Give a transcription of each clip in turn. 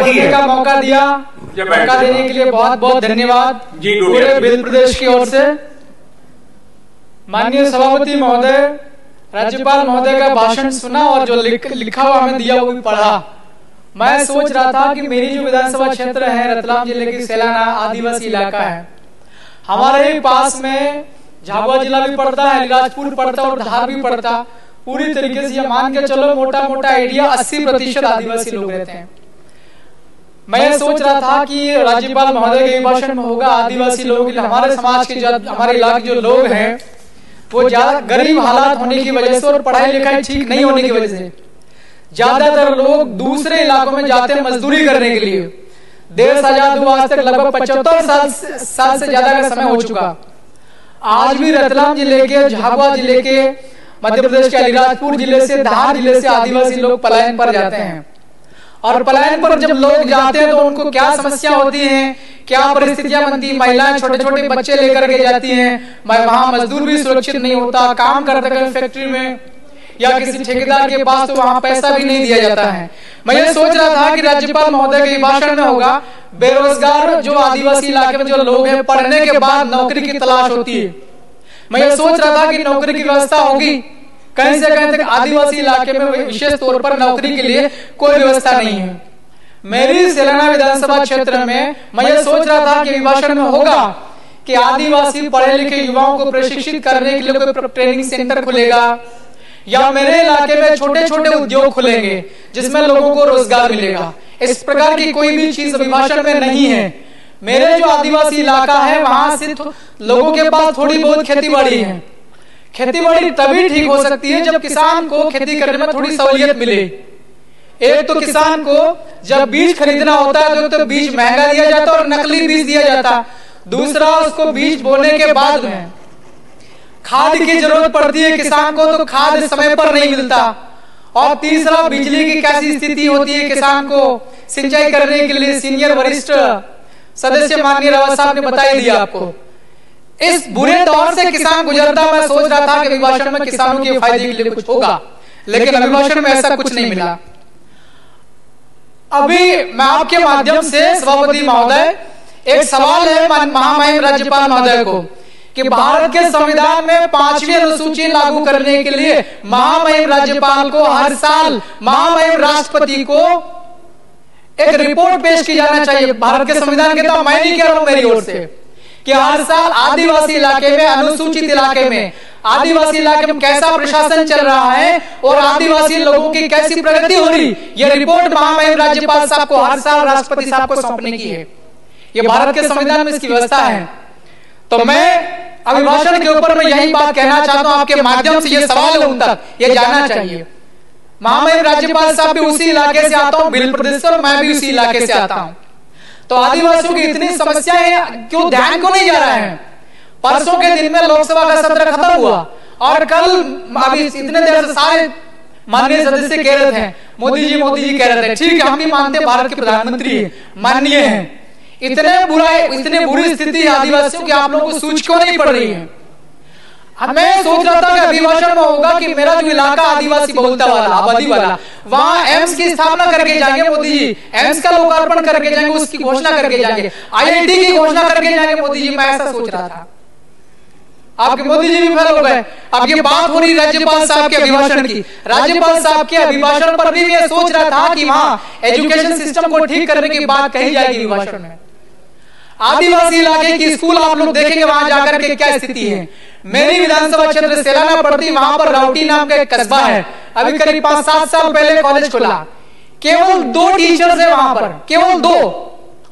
बोलने का मौका दिया, मौका देने के लिए बहुत बहुत धन्यवाद पूरे भिल प्रदेश की ओर से। माननीय सभापति महोदय, राज्यपाल महोदय का भाषण सुना और जो लिखा हुआ हमें दिया वो भी पढ़ा। मैं सोच रहा था कि मेरी जो विधानसभा क्षेत्र है रतलाम जिले की सेलाना आदिवासी इलाका है, हमारे ही पास में झाबुआ जिला भी पड़ता है, अलीराजपुर पड़ता और धार भी पड़ता। पूरी तरीके से ये मान के चलो मोटा मोटा आइडिया 80% आदिवासी लोग रहते हैं। मैं सोच रहा था कि राज्यपाल महोदय के भाषण में होगा आदिवासी लोग, हमारे समाज के हमारे इलाके जो लोग हैं वो ज्यादा गरीब हालात होने की वजह से और पढ़ाई लिखाई ठीक नहीं होने की वजह से ज्यादातर लोग दूसरे इलाकों में जाते हैं मजदूरी करने के लिए। देश आजाद हुआ आज तक लगभग 75 साल से ज्यादा का समय हो चुका। आज भी रतलाम जिले के, झाबुआ जिले के, मध्य प्रदेश के अलीराजपुर जिले से, धार जिले से आदिवासी लोग पलायन पर जाते हैं। और पलायन पर जब लोग जाते हैं तो उनको क्या समस्या होती है, क्या परिस्थितियां बनती है। महिलाएं छोटे छोटे बच्चे लेकर के जाती हैं, वहां मजदूर भी सुरक्षित नहीं होता, काम करते हैं फैक्ट्री में या किसी ठेकेदार के पास तो वहां पैसा भी नहीं दिया जाता है। मैं ये सोच रहा था कि राज्यपाल महोदय के भाषण में होगा बेरोजगार जो आदिवासी इलाके में जो लोग हैं, पढ़ने के बाद नौकरी की तलाश होती है। मैं ये सोच रहा था कि नौकरी की व्यवस्था होगी, कहीं से कहीं तक आदिवासी इलाके में विशेष तौर पर नौकरी के लिए कोई व्यवस्था नहीं है। मेरी सेलाना विधानसभा क्षेत्र में मैं ये सोच रहा था कि अभिभाषण में होगा कि आदिवासी पढ़े लिखे युवाओं को प्रशिक्षित करने के लिए कोई ट्रेनिंग सेंटर खुलेगा या मेरे इलाके में छोटे छोटे उद्योग खुलेंगे जिसमें लोगों को रोजगार मिलेगा। इस प्रकार की कोई भी चीज अभिभाषण में नहीं है। मेरे जो आदिवासी इलाका है वहां से लोगों के पास थोड़ी बहुत खेती बाड़ी है। खेती बाड़ी तभी ठीक हो सकती है जब किसान को खेती करने में थोड़ी सहूलियत मिले। एक तो किसान को जब बीज खरीदना होता है तो बीज महंगा दिया जाता है और नकली बीज दिया जाता। दूसरा, उसको बीज बोने के बाद में खाद की जरूरत पड़ती है किसान को, तो खाद समय पर नहीं मिलता। और तीसरा, बिजली की कैसी स्थिति होती है किसान को सिंचाई करने के लिए। सीनियर वरिष्ठ सदस्य माननीय रावत साहब ने बता दिया आपको। इस बुरे दौर से किसान गुजरता। मैं सोच रहा था कि अभिभाषण में किसानों के फायदे के लिए कुछ होगा, लेकिन अभिभाषण में ऐसा कुछ नहीं मिला। अभी मैं आपके माध्यम से सभापति महोदय, एक सवाल है महामहिम राज्यपाल महोदय को कि भारत के संविधान में 5वीं अनुसूची लागू करने के लिए महामहिम राज्यपाल को हर साल महामहिम राष्ट्रपति को एक रिपोर्ट पेश की जाना चाहिए। भारत के संविधान के तो मैं नहीं कह रहा हूं मेरी ओर से कि हर साल आदिवासी इलाके में, अनुसूचित इलाके में, आदिवासी इलाके में कैसा प्रशासन चल रहा है और आदिवासी लोगों की कैसी प्रगति हो रही, यह रिपोर्ट महामहिम राज्यपाल साहब को हर साल राष्ट्रपति साहब को सौंपने की है। यह भारत के संविधान में इसकी व्यवस्था है। तो मैं अभिभाषण के ऊपर मैं यही बात कहना चाहता हूं, आपके माध्यम से यह सवाल है उन तक, यह जानना चाहिए। महामहिम राज्यपाल साहब भी उसी इलाके से आता हूं, भिल प्रदेश से, और मैं भी उसी इलाके से आता हूं। तो आदिवासियों की इतनी समस्याएं क्यों ध्यान को नहीं जा रहा है। परसों के दिन में लोकसभा का सत्र खत्म हुआ और कल अभी इतने देर से सारे माननीय सदस्य कह रहे थे मोदी जी कह रहे थे। ठीक है, हम भी मानते हैं भारत के प्रधानमंत्री माननीय हैं। इतने बुरी स्थिति है आदिवासियों की, आप लोगों को सूझ क्यों नहीं पड़ रही है। मैं सोच रहा था कि अभिभाषण में होगा कि मेरा जो इलाका आदिवासी बहुलता वाला, आबादी वाला, वहां एम्स की स्थापना करके जाएंगे मोदी जी, एम्स का लोकार्पण करके जाएंगे, उसकी घोषणा करके जाएंगे, आईआईटी की घोषणा करके जाएंगे मोदी जी। मैं ऐसा सोच रहा था। आपके मोदी जी भी फेल हो गए। अब ये बात हो रही राज्यपाल साहब के अभिभाषण की। राज्यपाल साहब के अभिभाषण पर भी मैं सोच रहा था कि वहां एजुकेशन सिस्टम को ठीक करने की बात कही जाएगी अभिभाषण में। आदिवासी इलाके की स्कूल आप लोग देखेंगे वहां जाकर के क्या स्थिति है। मेरी विधानसभा क्षेत्र सेलाना पड़ती, वहां पर राउटी नाम का एक कस्बा है। अभी करीब 5-7 साल पहले कॉलेज खुला, केवल 2 टीचर्स है वहां पर, केवल 2,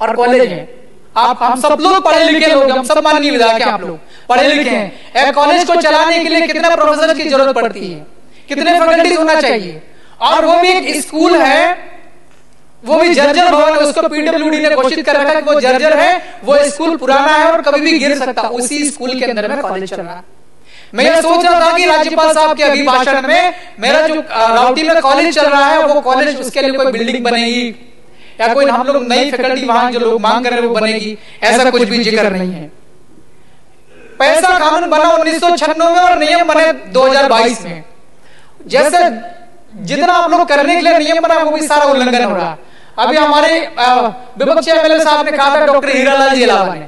और कॉलेज है। हम सब लोग पढ़े लिखे लोग, हम सब माननीय विधायक हैं, आप लोग पढ़े लिखे हैं। एक कॉलेज को चलाने के लिए कितने प्रोफेसर की जरूरत पड़ती है, कितने फैकल्टी होना चाहिए। और वो भी एक स्कूल है, वो भी जर्जर भवन है, उसको पीडब्ल्यूडी ने घोषित कर रखा है कि वो जर्जर है, वो स्कूल पुराना है और कभी भी गिर सकता। उसी स्कूल के अंदर में कॉलेज चल रहा है। मैं ये सोच रहा था कि राज्यपाल साहब के अभिभाषण में मेरा जो राउटी में कॉलेज चल रहा है वो कॉलेज, उसके लिए कोई बिल्डिंग बनेगी या कोई हम लोग नई फैकल्टी वहां जो लोग मांग कर रहे हैं वो बनेगी, ऐसा कुछ भी जिक्र नहीं है। पैसा कानून बना 1996 में और नियम बने 2022 में। जैसे जितना आप लोग करने के लिए नियम बना वो भी सारा उल्लंघन हो रहा। अभी हमारे विपक्षी एमएलए साहब ने कहा था, डॉक्टर हीरालाल जी इलावा ने,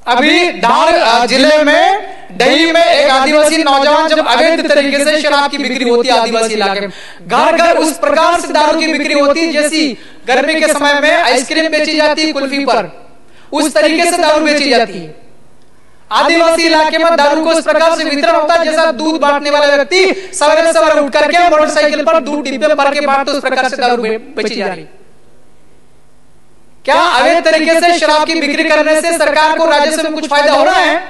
अभी धार जिले में डही में एक आदिवासी नौजवान जब अवैध तरीके से शराब की बिक्री होती है आदिवासी इलाके में, घर घर उस प्रकार से दारू की बिक्री होती है जैसी गर्मी के समय में आइसक्रीम बेची जाती है कुल्फी पर, उस तरीके से दारू बेची जाती है। आदिवासी इलाके में दारू को इस प्रकार से वितरण होता है जैसा दूध बांटने वाला व्यक्ति सवेरे सवेरे उठ करके मोटरसाइकिल पर दूध डिब्बे भर के बांटते, उस प्रकार से दारू बेची जा रही। क्या अवैध तरीके से शराब की बिक्री करने से सरकार को राजस्व में कुछ फायदा हो रहा है?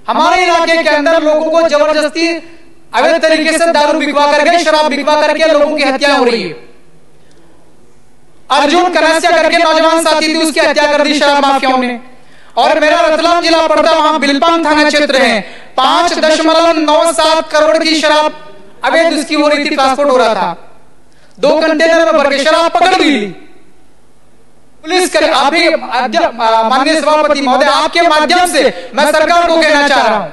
हमारे इलाके के अंदर लोगों को जबरदस्ती अवैध तरीके से दारू बिकवा करके, शराब बिकवा करके लोगों की हत्या हो रही है। अर्जुन कनासिया करके नौजवान साथी थी, उसकी हत्या कर दी शराब माफियाओं ने। और मेरा रतलाम जिला पड़ता, वहां बिलपांग थाना क्षेत्र है, 5.97 करोड़ की शराब अवैध उसकी हो रही थी, ट्रांसपोर्ट हो रहा था, 2 कंटेनर में भर के शराब पकड़ ली पुलिस करे। अभी माननीय सभापति महोदय, आपके माध्यम से मैं सरकार को कहना चाह रहा हूं,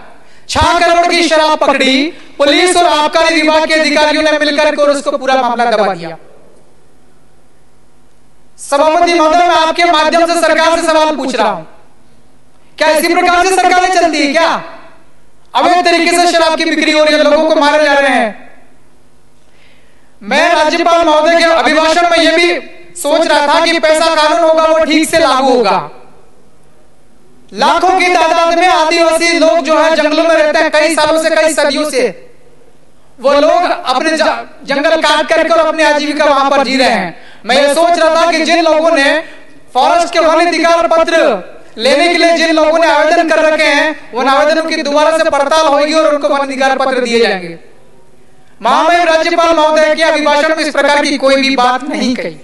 6 करोड़ की शराब पकड़ी पुलिस और आबकारी विभाग के अधिकारियों ने मिलकर के उसको पूरा मामला दबा दिया। सभापति महोदय, मैं आपके माध्यम से सरकार से सवाल पूछ रहा हूं, क्या इसी प्रकार से सरकारें चलती है? क्या अवैध तरीके से शराब की बिक्री हो रही है, लोगों को मारे जा रहे हैं? मैं राज्यपाल महोदय के अभिभाषण में यह भी सोच रहा था कि पैसा कानून होगा वो ठीक से लागू होगा। लाखों की तादाद में आदिवासी लोग जो है जंगलों में रहते हैं, कई सालों से, कई सदियों से वो लोग अपने जंगल काट करके और अपनी आजीविका वहां पर जी रहे हैं। मैं ये सोच रहा था कि जिन लोगों ने फॉरेस्ट के वन अधिकार पत्र लेने के लिए जिन लोगों ने आवेदन कर रखे हैं, उन आवेदनों की दोबारा से पड़ताल होगी और उनको वन अधिकार पत्र दिए जाएंगे। महामहिम राज्यपाल महोदय के अभिभाषण में इस प्रकार की कोई भी बात नहीं कही।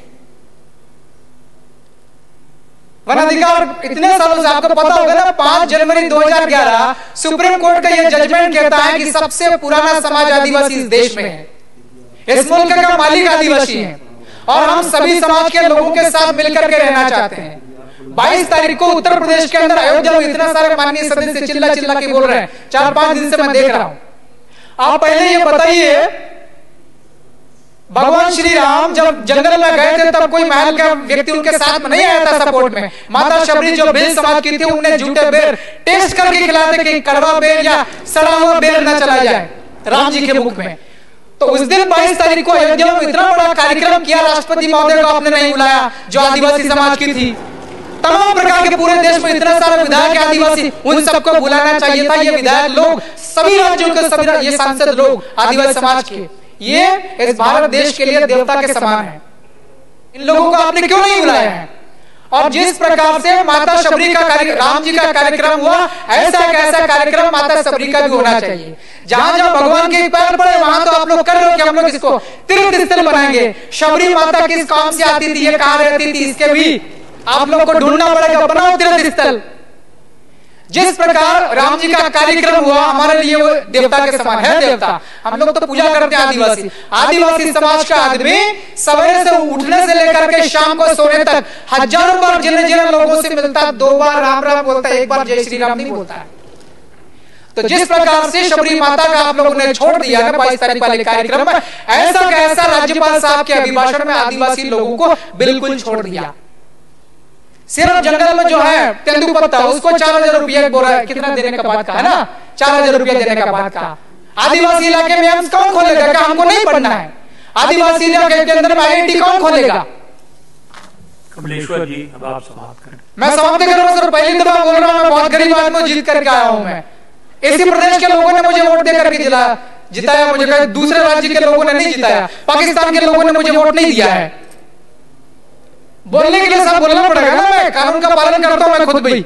वन अधिकार इतने सालों से, आपको पता होगा ना, 5 जनवरी 2011 सुप्रीम कोर्ट का यह जजमेंट कहता है कि सबसे पुराना समाज आदिवासी इस देश में है, इस मुल्क का मालिक आदिवासी है और हम सभी समाज के लोगों के साथ मिलकर के रहना चाहते हैं। 22 तारीख को उत्तर प्रदेश के अंदर अयोध्या में इतना सारे माननीय सदस्य चिल्ला चिल्ला के बोल रहे हैं, 4-5 दिन से मैं देख रहा हूं। आप पहले ये बताइए, भगवान श्री राम जब जंगल में गए थे तब कोई महल का व्यक्ति उनके साथ में नहीं आया था सपोर्ट में। माता शबरी जो बेल समाज की थी, उन्हें झूठे बेर टेस्ट करके खिलाते कि कड़वा बेर या सड़ा हुआ बेर न चला जाए राम जी के मुख में। तो उस दिन 22 तारीख को अयोध्या में इतना बड़ा कार्यक्रम किया, राष्ट्रपति महोदय को आपने नहीं बुलाया जो आदिवासी समाज की थी। तमाम प्रकार के पूरे देश में इतना सारा विधायक आदिवासी, उन सबको बुलाना चाहिए था। ये विधायक लोग सभी राज्यों के, सभी ये सांसद लोग आदिवासी समाज के, ये इस भारत देश के लिए देवता के समान है। इन लोगों को आपने क्यों नहीं बुलाया है? और जिस प्रकार से माता शबरी का राम जी का कार्यक्रम हुआ, ऐसा कार्यक्रम माता शबरी का भी होना चाहिए। जहां जहां भगवान के पैर पड़े वहां तो आप लोग कर रहे हो कि हम लोग इसको तीर्थ स्थल बनाएंगे। शबरी माता किस काम से आती थी, ये कहां रहती थी, इसके भी आप लोग को ढूंढना पड़ेगा, बनाओ तीर्थ स्थल। जिस प्रकार राम जी का कार्यक्रम हुआ, हमारे लिए वो देवता के समान है। देवता हम लोग तो पूजा करते हैं आदिवासी समाज का आदमी सवेरे से उठने से लेकर के शाम को सोने तक हजारों बार जिन जिन लोगों से मिलता है, 2 बार राम राम बोलता है, 1 बार जय श्री राम नहीं बोलता है। तो जिस प्रकार से शबरी माता का आप लोगों ने छोड़ दिया ना 22 तारीख वाले कार्यक्रम में, ऐसा कैसा राज्यपाल साहब के अभिभाषण में आदिवासी लोगों को बिल्कुल छोड़ दिया। सिर्फ जंगल में जो है तेंदुपत्ता, उसको 4000 रुपया बोल रहा है, कितना देने का बात का है ना, 4000 रुपया देने का बात का। आदिवासी इलाके में एम्स कौन खोलेगा? क्या हमको नहीं पढ़ना है? आदिवासी इलाके के अंदर IIT कौन खोलेगा? कमलेश्वर जी, अब आप समाप्त करें। मैं समाप्त कर रहा हूं सर, पहली दफा बोल रहा हूं, मैं बहुत गरीब आदमी जीत करके आया हूं। मैं इसी प्रदेश के लोगों ने मुझे वोट दे करके जिताया, मुझे दूसरे राज्य के लोगों ने नहीं जिताया, पाकिस्तान के लोगों ने मुझे वोट नहीं दिया है। बोलने के लिए सब बोलना पड़ेगा ना, मैं कानून का पालन करता हूं, मैं खुद भी।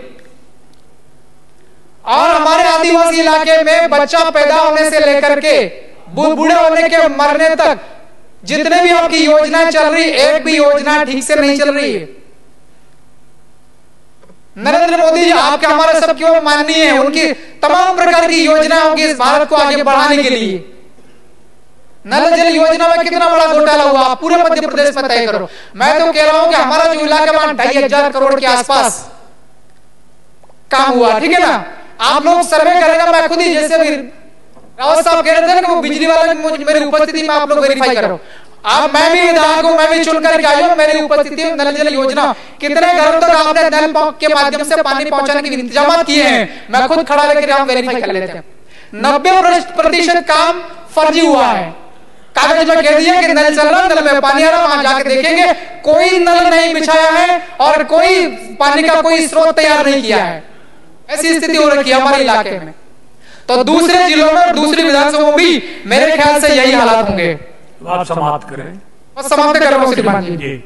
और हमारे आदिवासी इलाके में बच्चा पैदा होने से लेकर के बूढ़े होने के मरने तक जितने भी आपकी योजना चल रही, एक भी योजना ठीक से नहीं चल रही है। नरेंद्र मोदी जी आपके हमारे सबके वो माननीय है, उनकी तमाम प्रकार की योजना होगी इस भारत को आगे बढ़ाने के लिए। नल जल योजना में कितना बड़ा घोटाला हुआ, पूरे मध्य प्रदेश में तय करो। मैं तो कह रहा हूं कि हमारा जो इलाका में 2500 करोड़ के आसपास काम हुआ, ठीक है ना। आप लोग सर्वे करेगा, मैं खुद ही, जैसे भी रावत साहब कह रहे थे ना कि वो बिजली वाले मेरी उपस्थिति में आप लोग वेरीफाई करो, अब मैं भी विधायक हूं, मैं भी चुनकर के आई हूं, मेरी उपस्थिति नल जल योजना कितने घरों तक आपने नल के माध्यम से पानी पहुंचाने के इंतजाम किए हैं, मैं खुद खड़ा लेकर हम वेरीफाई कर लेते हैं। 90% काम फर्जी हुआ है। कागज में कह दिया कि नल चल रहा, नल में पानी आ रहा, वहां जाके देखेंगे कोई नल नहीं बिछाया है और कोई पानी का कोई स्रोत तैयार नहीं किया है। ऐसी स्थिति हो रखी है हमारे इलाके में। तो दूसरे जिलों में, दूसरी विधानसभाओं में भी मेरे ख्याल से यही हालात होंगे। आप समाप्त करें। बस समाप्त कर रहा हूं श्रीमान जी।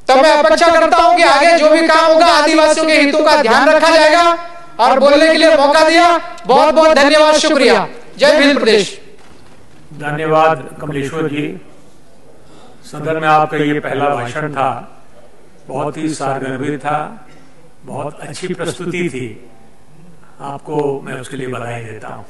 तो मैं अपेक्षा करता हूं कि आगे जो भी काम होगा आदिवासियों के हितों का ध्यान रखा जाएगा और बोलने के लिए मौका दिया, बहुत बहुत धन्यवाद, शुक्रिया। जय भील प्रदेश। धन्यवाद कमलेश्वर जी। सदन में आपका ये पहला भाषण था, बहुत ही सारगर्भित था, बहुत अच्छी प्रस्तुति थी। आपको मैं उसके लिए बधाई देता हूं।